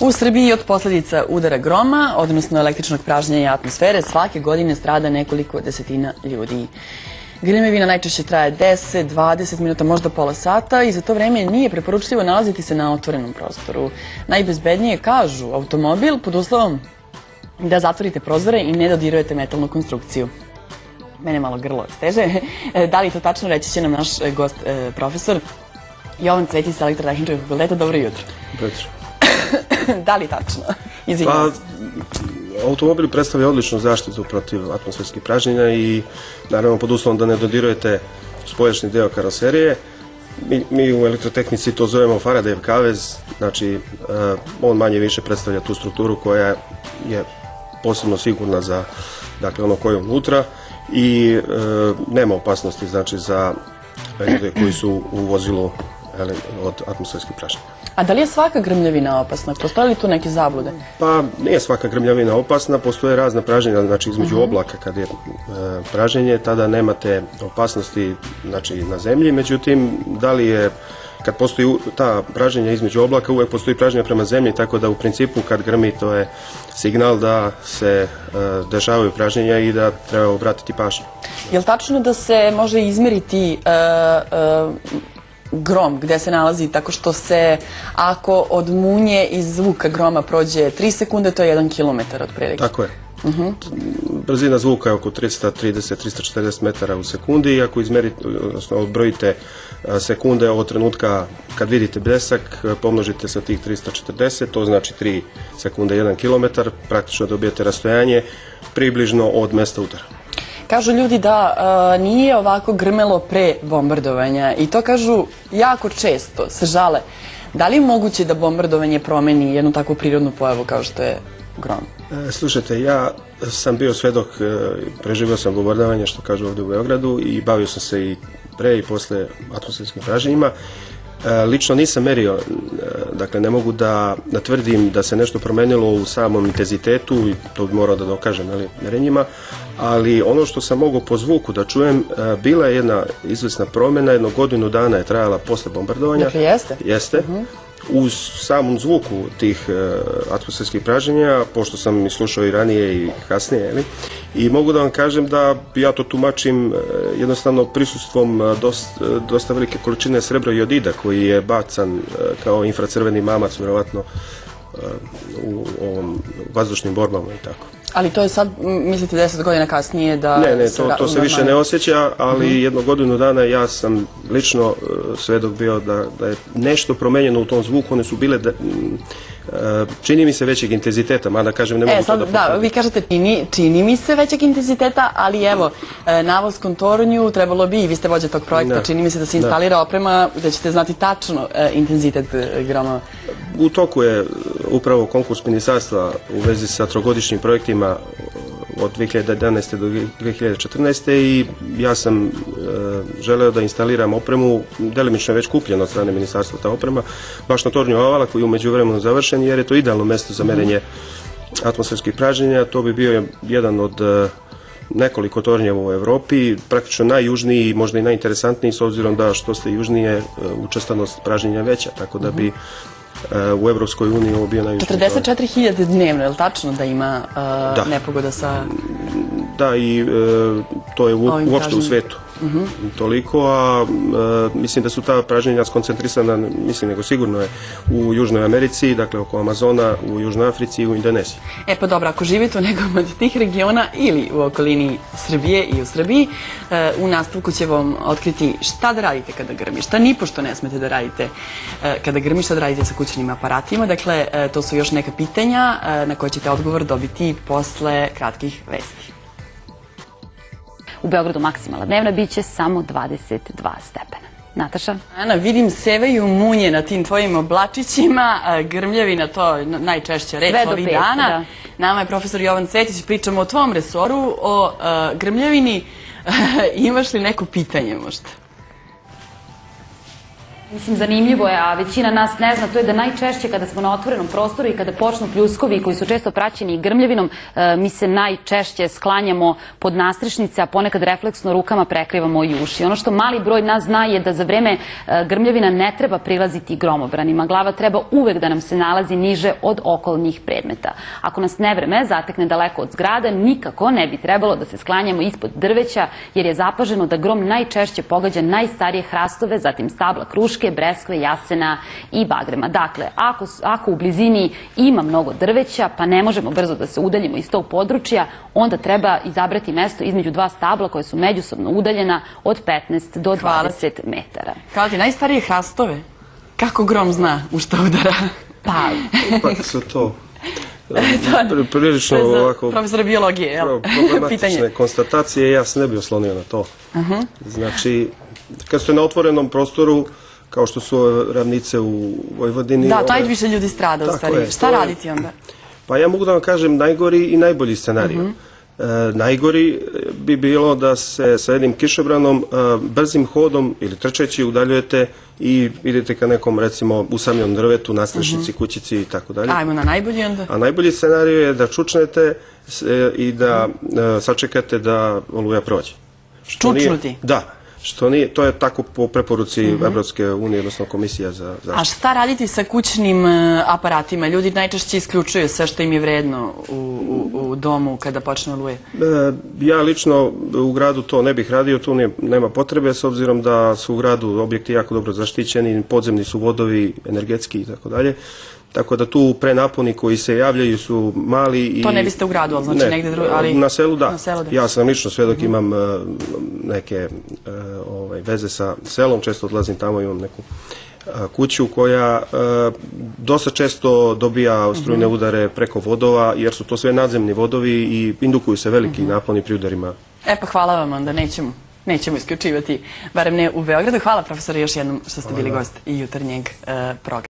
U Srbiji od posljedica udara groma, odnosno električnog pražnjenja atmosfere, svake godine strada nekoliko desetina ljudi. Grmljavina najčešće traje 10, 20 minuta, možda pola sata i za to vreme nije preporučljivo nalaziti se na otvorenom prostoru. Najbezbednije, kažu, automobil pod uslovom da zatvorite prozore i ne dodirujete metalnu konstrukciju. Mene malo grlo steže. Da li je to tačno, reći će nam naš gost, profesor Jovan Cvetić sa Elektrotehničkog fakulteta. Dobro jutro. Jutro. Da li tačno? Izvinjam se. Automobil predstavlja odličnu zaštitu protiv atmosferskih pražnjenja i naravno pod uslovom da ne dodirujete spoljašnji deo karoserije. Mi u elektrotehnici to zovemo Faradayev kavez, znači on manje više predstavlja tu strukturu koja je posebno sigurna za ono koje je unutra i nema opasnosti znači za ljude koji su u vozilu od atmosferskih pražnjenja. A da li je svaka grmljavina opasna? Postoje li tu neke zablude? Pa nije svaka grmljavina opasna, postoje razna pražnjenja, znači između oblaka kad je pražnjenje, tada nemate opasnosti znači na zemlji, međutim da li je, kad postoji ta pražnjenja između oblaka, uvek postoji pražnjenja prema zemlji, tako da u principu kad grmi to je signal da se dešavaju pražnjenja i da treba obratiti pažnju. Je li tačno da se može izmeriti grom gde se nalazi tako što se, ako od munje i zvuka groma prođe 3 sekunde, to je 1 kilometar otprilike? Tako je. Brzina zvuka je oko 330-340 metara u sekundi i ako izmerite, odnosno odbrojite sekunde od trenutka kad vidite bljesak, pomnožite sa tih 340, to znači 3 sekunde 1 kilometar, praktično dobijete rastojanje približno od mesta udara. Kažu ljudi da nije ovako grmelo pre bombardovanja i to kažu jako često, se žale. Da li je moguće da bombardovanje promeni jednu takvu prirodnu pojavu kao što je grom? Slušajte, ja sam bio svedok, preživio sam bombardovanje, što kažu ovdje u Beogradu, i bavio sam se i pre i posle atmosferskim pražnjenjima. Lično nisam merio, dakle ne mogu da tvrdim da se nešto promenilo u samom intenzitetu i to bi morao da dokažem merenjima, ali ono što sam mogao po zvuku da čujem, bila je jedna izvesna promjena, 1 godinu dana je trajala posle bombardovanja. Dakle jeste? Jeste. Uz samom zvuku tih atmosferskih pražnjenja, pošto sam ih slušao i ranije i kasnije, i mogu da vam kažem da ja to tumačim jednostavno prisustvom dosta velike količine srebra i jodida koji je bacan kao infracrveni mamac vjerovatno u ovom vazdušnim borbama i tako. Ali to je sad, mislite 10 godina kasnije da... Ne, to se više ne osjeća, ali 1 godinu dana ja sam lično svedok bio da je nešto promenjeno u tom zvuku, one su bile, čini mi se, većeg intenziteta, mada kažem ne mogu to da potvrdim. Da, vi kažete čini mi se većeg intenziteta, ali evo, na Volskom tornju trebalo bi, i vi ste vođa tog projekta, čini mi se da se instalira oprema da ćete znati tačno intenzitet gromova. U toku je upravo konkurs ministarstva u vezi sa trogodišnjim projektima od 2011. do 2014. i ja sam želeo da instaliram opremu, delimično je već kupljena od strane ministarstva ta oprema, baš na tornju Avala koji je u međuvremenu završen, jer je to idealno mesto za merenje atmosferskih pražnjenja. To bi bio jedan od nekoliko tornjeva u Evropi, praktično najjužniji i možda i najinteresantniji, s obzirom da što ste južnije učestanost pražnjenja veća, tako da bi u Evropskoj uniji ovo bio najviše. 44.000 dnevno, je li tačno da ima nepogoda sa... Da, i to je uopšte u svetu toliko, a mislim da su ta pražnjenja skoncentrisana, mislim nego sigurno je u Južnoj Americi, dakle oko Amazona, u Južnoj Africi i u Indoneziji. E pa dobro, ako živite u nekom od tih regiona ili u okolini Srbije i u Srbiji, u nastavku će vam otkriti šta da radite kada grmi, šta nipošto ne smete da radite kada grmi, šta da radite sa kućnim aparatima. Dakle, to su još neka pitanja na koje ćete odgovor dobiti posle kratkih vesti. U Beogradu maksimalna dnevna biće samo 22 stepena. Nataša? Ana, vidim sevaju munje na tim tvojim oblačićima, grmljavina, to najčešća reč ovih dana. Nama je profesor Jovan Cvetić, pričamo o tvom resoru, o grmljavini. Imaš li neko pitanje možda? Mislim, zanimljivo je, a većina nas ne zna, to je da najčešće kada smo na otvorenom prostoru i kada počnu pljuskovi koji su često praćeni i grmljavinom, mi se najčešće sklanjamo pod nastrešnice, a ponekad refleksno rukama prekrivamo i uši. Ono što mali broj nas zna je da za vreme grmljavina ne treba prilaziti gromobranima. Glava treba uvek da nam se nalazi niže od okolnih predmeta. Ako nas nevreme zatekne daleko od zgrada, nikako ne bi trebalo da se sklanjamo ispod drveća, jer je zapaženo da grom najčešće pogađa najstarije hrastove, zatim stabla kruške, breskve, jasena i bagrema. Dakle, ako u blizini ima mnogo drveća, pa ne možemo brzo da se udaljimo iz tog područja, onda treba izabrati mesto između dva stabla koje su međusobno udaljena od 15 do 20 metara. Kao ti najstarije hrastove? Kako grom zna u šta udara? Pa, Ipak su to prilično ovako profesor biologije, jel? problematične konstatacije, ja se ne bi oslonio na to. Znači, kad ste na otvorenom prostoru, kao što su ravnice u Vojvodini... Da, najviše ljudi strada u stvari. Šta raditi onda? Pa ja mogu da vam kažem najgori i najbolji scenarij. Najgori bi bilo da se sa jednim kišobranom brzim hodom ili trčeći udaljujete i idete ka nekom, recimo, usamljenom drvetu, nastrešnici, kućici i tako dalje. Ajmo na najbolji onda. A najbolji scenarij je da čučnete i da sačekate da oluja prođe. Čučnuti? Da. Što nije, to je tako po preporuci Evropske unije, odnosno Komisija za zaštitu. A šta raditi sa kućnim aparatima? Ljudi najčešće isključuju sve što im je vredno u domu kada počne oluje. Ja lično u gradu to ne bih radio, tu nema potrebe, s obzirom da su u gradu objekti jako dobro zaštićeni, podzemni su vodovi, energetski i tako dalje. Tako da tu prenaponi koji se javljaju su mali i... To ne biste u gradu, ali znači negde drugo, ali... Na selu da. Ja sam lično svedok, imam neke veze sa selom, često odlazim tamo, imam neku kuću koja dosta često dobija strujne udare preko vodova, jer su to sve nadzemni vodovi i indukuju se veliki naponi pri udarima. E pa hvala vam, onda nećemo isključivati, barem ne u Beogradu. Hvala profesore još jednom što ste bili gost i jutarnjeg programa.